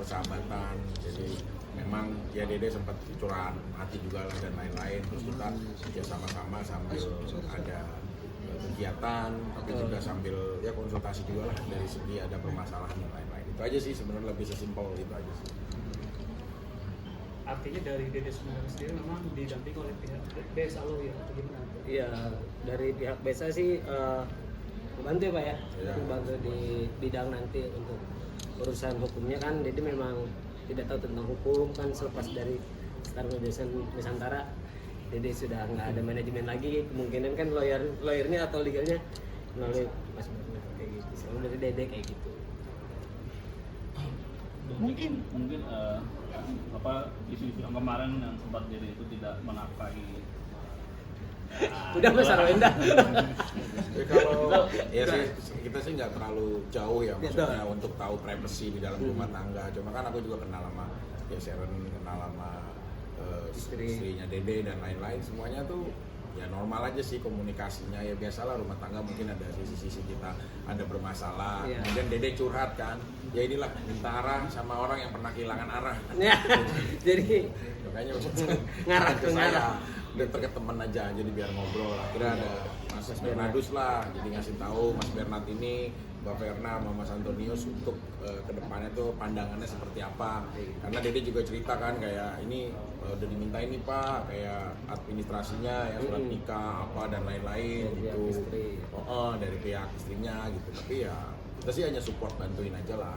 persahabatan. Jadi memang ya Dede sempat curahan hati juga lah dan lain-lain, terus kita kerja sama-sama sambil ada kegiatan, tapi juga sambil ya konsultasi juga lah dari segi ada permasalahan dan lain-lain. Itu aja sih sebenarnya, lebih sesimpel itu aja sih. Artinya dari Dede sendiri memang didampingi oleh pihak BSA lo ya atau gimana? Iya, dari pihak BSA sih membantu ya Pak ya, membantu di bidang nanti untuk urusan hukumnya kan. Dede memang tidak tahu tentang hukum kan, selepas dari Star Medicine Nusantara Dede sudah nggak ada manajemen lagi, kemungkinan kan lawyernya atau legalnya melalui Mas Bernard kayak gitu. Selalu dari Dede kayak gitu. Mungkin apa isu-isu yang kemarin yang sempat Dede itu tidak menafkahi. Udah Mas Arwenda. Ya, kalau ya sih kita sih nggak terlalu jauh ya maksudnya untuk tahu privacy di dalam rumah tangga. Cuma kan aku juga kenal sama ya Sharon, kenal sama istrinya Dede dan lain-lain, semuanya tuh ya normal aja sih komunikasinya. Ya biasalah rumah tangga, mungkin ada sisi-sisi kita ada bermasalah. Kemudian Dede curhat kan, ya inilah minta arah sama orang yang pernah kehilangan arah. Jadi makanya ngarah ke saya udah terke temen aja, jadi biar ngobrol. Akhirnya ada Mas Bernardus lah, jadi ngasih tahu Mas Bernard ini, Mbak Verna sama Mas Antonius untuk kedepannya tuh pandangannya seperti apa. Karena Dede juga cerita kan kayak ini udah diminta ini Pak, kayak administrasinya ya surat nikah apa dan lain-lain gitu. Dari pihak istrinya gitu. Tapi ya kita sih hanya support, bantuin aja lah.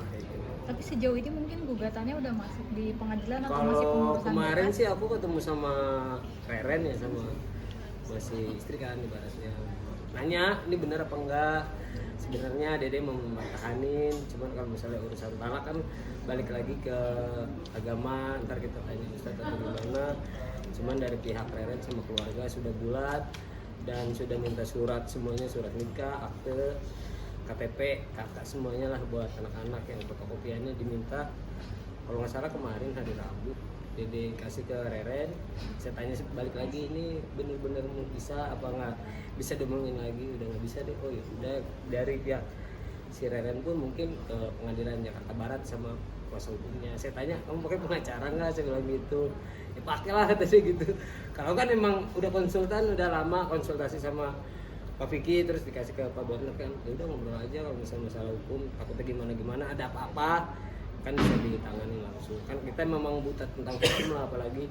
Tapi sejauh ini mungkin gugatannya udah masuk di pengadilan atau masih kalau pengurusan? kemarin sih aku ketemu sama Reren ya, sama masih istri kan ibaratnya. Nanya ini benar apa enggak? Sebenarnya Dede mau mempertahanin, cuman kalau misalnya urusan talak kan balik lagi ke agama, ntar kita tanya Ustadz atau gimana. Cuman dari pihak Reren sama keluarga sudah bulat dan sudah minta surat semuanya, surat nikah, akte, KTP, kakak semuanya lah buat anak-anak yang fotokopiannya diminta. Kalau nggak salah kemarin hari Rabu Dede kasih ke Reren, saya tanya balik lagi ini bener-bener bisa apa nggak bisa diomongin lagi, udah nggak bisa deh. Oh ya udah, dari pihak si Reren pun mungkin ke pengadilan Jakarta Barat sama kuasa hukumnya. Saya tanya kamu pakai pengacara nggak, saya bilang gitu. Ya pakailah kata saya gitu. Kalau kan emang udah konsultan, udah lama konsultasi sama Pak Vicky, terus dikasih ke Pak Bernard kan, ya udah ngobrol aja kalau misalnya masalah hukum, takutnya gimana ada apa-apa kan bisa ditangani langsung. Kan kita memang buta tentang hukum lah, apalagi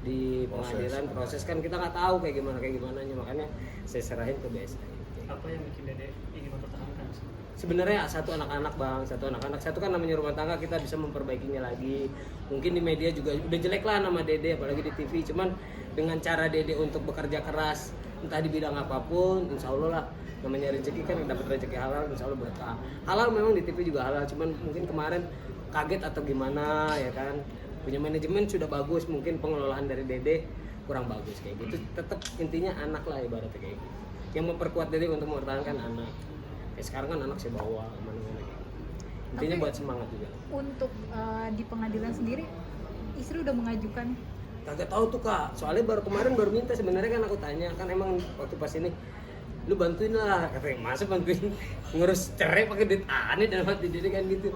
di pengadilan proses kan kita nggak tahu kayak gimana nya, makanya saya serahin ke BSA. Apa yang bikin Dede ingin mempertahankan? Sebenarnya satu anak-anak bang, satu kan namanya rumah tangga, kita bisa memperbaikinya lagi. Mungkin di media juga udah jelek lah nama Dede, apalagi di TV. Cuman dengan cara Dede untuk bekerja keras, entah di bidang apapun, insya Allah lah, namanya rezeki kan, dapat rezeki halal, insya Allah berkah. Halal memang di TV juga halal, cuman mungkin kemarin kaget atau gimana ya kan, punya manajemen sudah bagus, mungkin pengelolaan dari Dede kurang bagus kayak gitu. Tetap intinya anak lah ibaratnya kayak gitu, yang memperkuat Dede untuk mempertahankan anak. Kayak sekarang kan anak saya bawa kemana-mana kayak gitu. Intinya buat semangat juga. Untuk di pengadilan sendiri istri udah mengajukan? Kagak tahu tuh Kak, soalnya baru minta. Sebenarnya kan aku tanya, kan emang waktu pas ini lu bantuin lah, katanya masa bantuin ngurus cerai pakai duit aneh dan mati jadi kan gitu.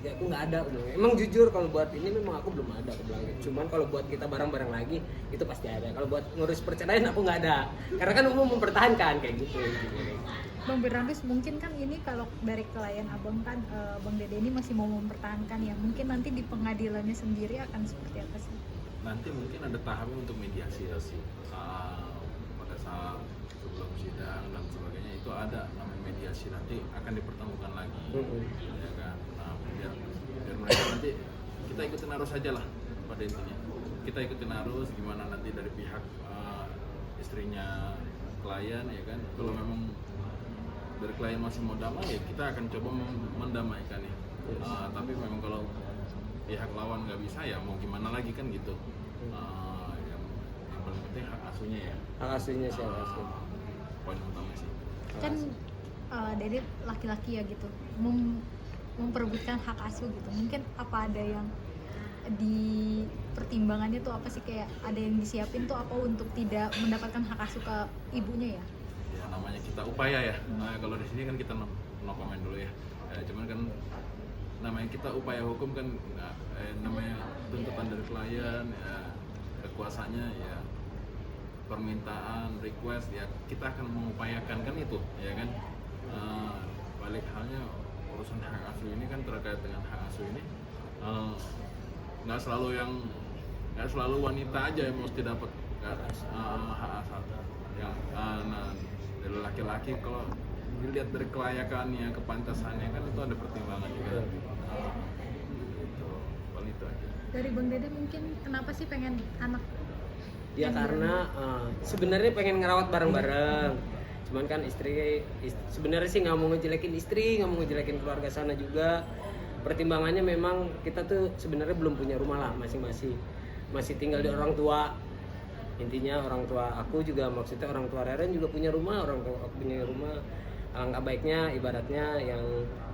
Ya aku nggak ada, emang jujur kalau buat ini memang aku belum ada, aku bilang gitu. Cuman kalau buat kita bareng-bareng lagi itu pasti ada. Kalau buat ngurus perceraian aku nggak ada, karena kan umum mempertahankan kayak gitu. Bang Bernardus, mungkin kan ini kalau dari klien abang kan Bang Dede ini masih mau mempertahankan ya, mungkin nanti di pengadilannya sendiri akan seperti apa sih? Nanti mungkin ada tahapnya untuk mediasi ya sih. Pada saat sebelum sidang dan sebagainya itu ada namanya mediasi, nanti akan dipertemukan lagi, ya kan. Nah, biar mereka nanti kita ikutin arus aja lah pada intinya. Kita ikutin arus gimana nanti dari pihak istrinya klien ya kan. Kalau memang dari klien masih mau damai ya kita akan coba mendamaikan ya. Tapi memang kalau pihak lawan nggak bisa ya mau gimana lagi kan gitu. Yang paling penting hak asuhnya ya. Hak asuhnya sih, hak asuh. Poin utama sih. Kan Dede laki-laki ya gitu, memperebutkan hak asuh gitu. Mungkin apa ada yang di pertimbangannya tuh apa sih, kayak ada yang disiapin tuh apa untuk tidak mendapatkan hak asuh ke ibunya ya? Ya namanya kita upaya ya. Nah, kalau di sini kan kita no comment dulu ya. Cuman kan namanya kita upaya hukum kan namanya tuntutan dari klien ya, kekuasaannya ya permintaan request ya kita akan mengupayakan kan itu ya kan. Balik halnya urusan hak asuh ini kan terkait dengan hak asuh ini nggak selalu wanita aja yang mesti dapat hak asuh ya. Nah dari laki-laki kalau dilihat dari kelayakannya, kepantasannya kan itu ada pertimbangan juga. Gitu. Paling itu aja. Dari Bang Dede mungkin kenapa sih pengen anak? Ya karena sebenarnya pengen ngerawat bareng-bareng. Cuman kan istri sebenarnya sih nggak mau ngejelekin istri, nggak mau ngejelekin keluarga sana juga. Pertimbangannya memang kita tuh sebenarnya belum punya rumah lah masing-masing. Masih tinggal di orang tua. Intinya orang tua aku juga, maksudnya orang tua Reren juga punya rumah, orang tua aku punya rumah. Alangkah baiknya ibaratnya yang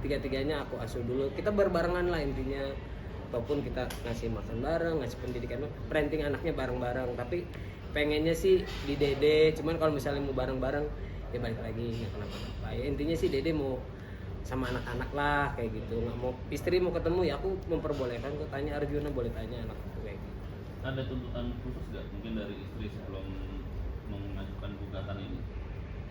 tiga-tiganya aku asuh dulu. Kita berbarengan lah intinya. Ataupun kita ngasih makan bareng, ngasih pendidikan, parenting anaknya bareng-bareng. Tapi pengennya sih di Dede, cuman kalau misalnya mau bareng-bareng ya balik lagi nggak kenapa-napa. Ya intinya sih Dede mau sama anak-anak lah kayak gitu. Nggak mau istri mau ketemu ya aku memperbolehkan. Kok tanya Arjuna boleh tanya anak aku kayak gitu. Ada tuntutan khusus nggak mungkin dari istri sebelum mengajukan gugatan ini?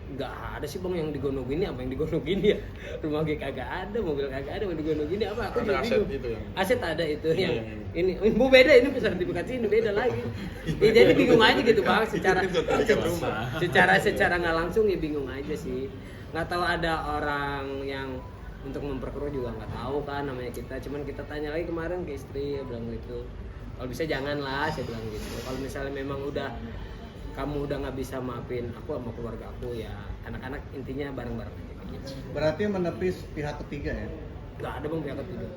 Nggak ada sih bang yang digonogin, apa yang digonogin ya, rumah gue kagak ada, mobil kagak ada, mau digonogin apa aku Ada juga aset bingung. itu yang Aset ada itu Iya, yang yang ini bu beda, ini sertifikasi ini beda lagi ya, jadi bingung aja gitu bang secara nggak langsung ya bingung aja sih. Nggak tahu ada orang yang untuk memperkeruh juga nggak tahu kan namanya kita, cuman kita tanya lagi kemarin ke istri ya bilang gitu, kalau bisa jangan lah saya bilang gitu. Kalau misalnya memang kamu udah nggak bisa maafin aku sama keluarga aku ya anak-anak intinya bareng-bareng aja kayak gitu. Berarti menepis pihak ketiga ya? Nggak ada bang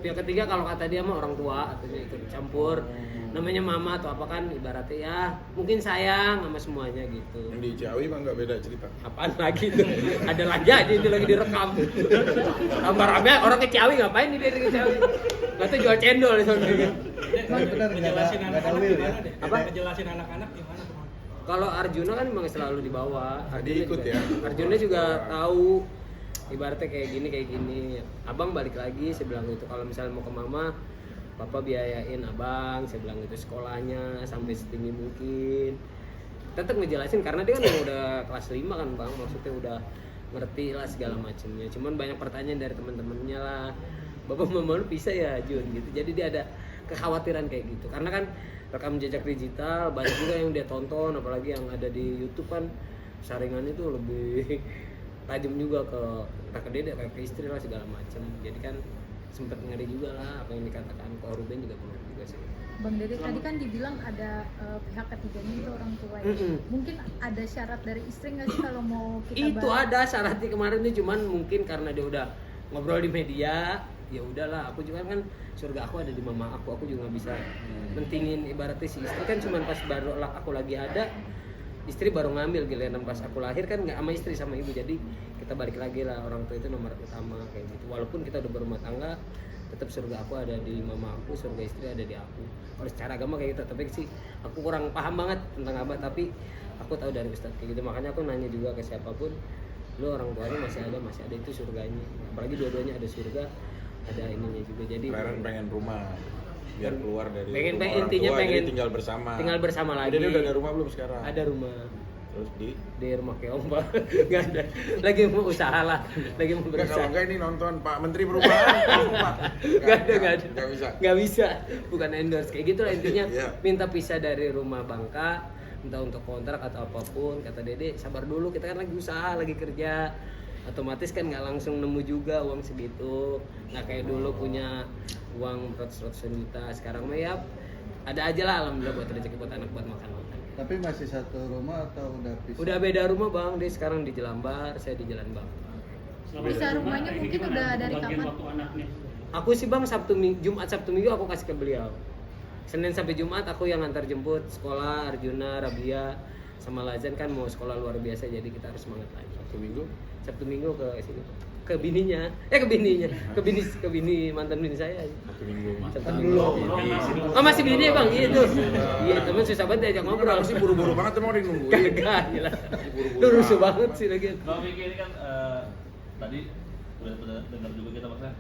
pihak ketiga kalau kata dia mah orang tua atau dia ikut campur namanya mama atau apa kan ibaratnya ya mungkin sayang sama semuanya gitu. yang di Ciawi mah nggak beda cerita. Apaan lagi tuh? Ada lagi aja itu lagi direkam. Rame-rame orang ke Ciawi ngapain nih dia ke Ciawi? Nggak tuh jual cendol soalnya. Tapi benar nggak ada will ya? Apa? Ngejelasin anak-anak gimana tuh? Kalau Arjuna kan memang selalu dibawa. Tadi ikut ya. Arjuna juga tahu ibaratnya kayak gini. Abang balik lagi saya bilang gitu. Kalau misalnya mau ke mama, papa biayain abang, saya bilang gitu sekolahnya sampai setinggi mungkin. Tetap ngejelasin karena dia kan udah kelas 5 kan bang, maksudnya udah ngerti lah segala macamnya. Cuman banyak pertanyaan dari teman-temannya lah. Bapak mama lu bisa ya Jun gitu. Jadi dia ada kekhawatiran kayak gitu. Karena kan rekam jejak digital banyak juga yang dia tonton, apalagi yang ada di YouTube kan saringannya tuh lebih tajam juga ke Dede, kayak ke istri lah segala macam. Jadi kan sempet ngeri juga lah apa yang dikatakan Ko Ruben juga benar juga sih. Bang Dede tadi kan dibilang ada pihak ketiganya itu orang tua ya. Mungkin ada syarat dari istri nggak sih kalau mau kita Itu ada syaratnya kemarin tuh, cuman mungkin karena dia udah ngobrol di media, ya udahlah. Aku juga kan surga aku ada di mama aku juga nggak bisa mentingin ibaratnya si istri kan cuman pas baru aku lagi ada, istri baru ngambil giliran pas aku lahir kan nggak sama istri sama ibu, jadi kita balik lagi lah orang tua itu nomor utama kayak gitu. Walaupun kita udah berumah tangga, tetap surga aku ada di mama aku, surga istri ada di aku. Kalau secara agama kayak gitu, tapi sih aku kurang paham banget tentang abah, tapi aku tahu dari ustadz kayak gitu. Makanya aku nanya juga ke siapapun, lu orang tuanya masih ada itu surganya. Apalagi dua-duanya ada surga, ada ininya juga. Jadi Reren pengen rumah biar keluar dari pengen rumah orang intinya tua, pengen jadi tinggal bersama lagi. Dia udah ada rumah belum sekarang? Ada rumah. Terus di rumah keong pak. Nggak ada, lagi mau usaha lah, lagi mau Enggak, berusaha. kalau enggak ini nonton Pak Menteri Perubahan. Nggak bisa, bukan endorse kayak gitu lah intinya. Iya. Minta pisah dari rumah Bangka, entah untuk kontrak atau apapun. Kata Dede sabar dulu, kita kan lagi usaha, lagi kerja, otomatis kan nggak langsung nemu juga uang segitu, nggak kayak dulu punya uang ratusan juta. Sekarang mah ya ada aja lah, alhamdulillah buat rezeki buat anak, buat makan. Tapi masih satu rumah atau udah pisah? Udah beda rumah bang, dia sekarang di Jelambar, saya di Jalan Bang. Bisa rumahnya Ini mungkin gimana udah dari bagian kapan? waktu anaknya? Aku sih bang Jumat Sabtu Minggu aku kasih ke beliau. Senin sampai Jumat aku yang antar jemput sekolah Arjuna, Rabia, sama Lazan kan mau sekolah luar biasa, jadi kita harus semangat lagi. Sabtu Minggu ke sini, ke bini mantan bini saya. Sabtu Minggu. Oh masih bini bang, gitu. Iya teman susah banget diajak ngobrol. Kenapa sih buru-buru banget emang udah nungguin? Kagak gila. Lu rusuh banget sih lagi. Bang Vicky ini kan tadi udah dengar juga kita maksudnya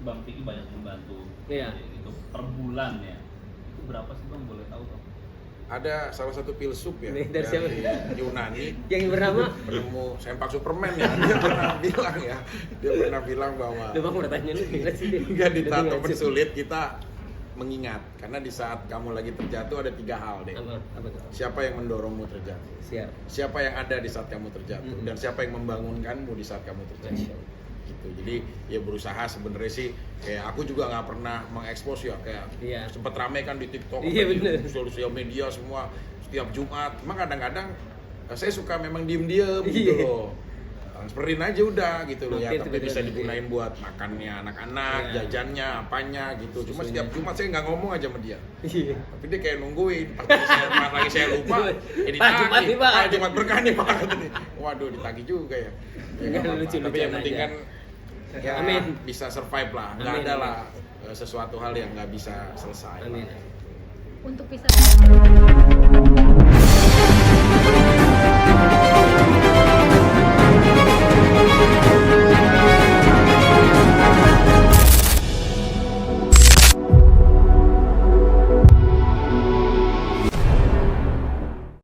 Bang Tiki banyak membantu. Iya. Itu per bulan ya. Itu berapa sih Bang, boleh tahu Bang? Ada salah satu filsuf ya Nih, dari siapa? Yunani Yang bernama penemu sempak Superman ya, dia pernah bilang bahwa Lu Bang udah tanya lu gila sih dia. hingga di tahap Udah tinggal sulit kita mengingat, karena di saat kamu lagi terjatuh ada 3 hal deh. apa tuh? Siapa yang mendorongmu terjatuh, Siap. siapa yang ada di saat kamu terjatuh, dan siapa yang membangunkanmu di saat kamu terjatuh. Gitu. Jadi ya berusaha sebenarnya sih, kayak aku juga nggak pernah mengekspos ya, kayak Iya. sempat rame kan di TikTok, Iya, di bener. sosial media semua setiap Jumat. Cuma kadang-kadang saya suka memang diem-diem gitu Iya. loh. Transferin aja udah gitu loh ya, Mungkin tapi bisa tiba-tiba digunain buat makannya anak-anak, Iya. jajannya, apanya gitu. Cuma Susunya. setiap Jumat saya nggak ngomong aja sama dia. Iya. Tapi dia kayak nungguin, pas lagi saya lupa, Pak, Jumat nih, Pak. Jumat berkah nih Pak. Waduh, ditagih juga ya. Ya, nggak apa-apa. Lucu-lucuan Tapi yang penting aja. kan ya Amin. bisa survive lah, nggak Amin, ada amin. lah sesuatu hal yang nggak bisa selesai. Amin. Untuk pisah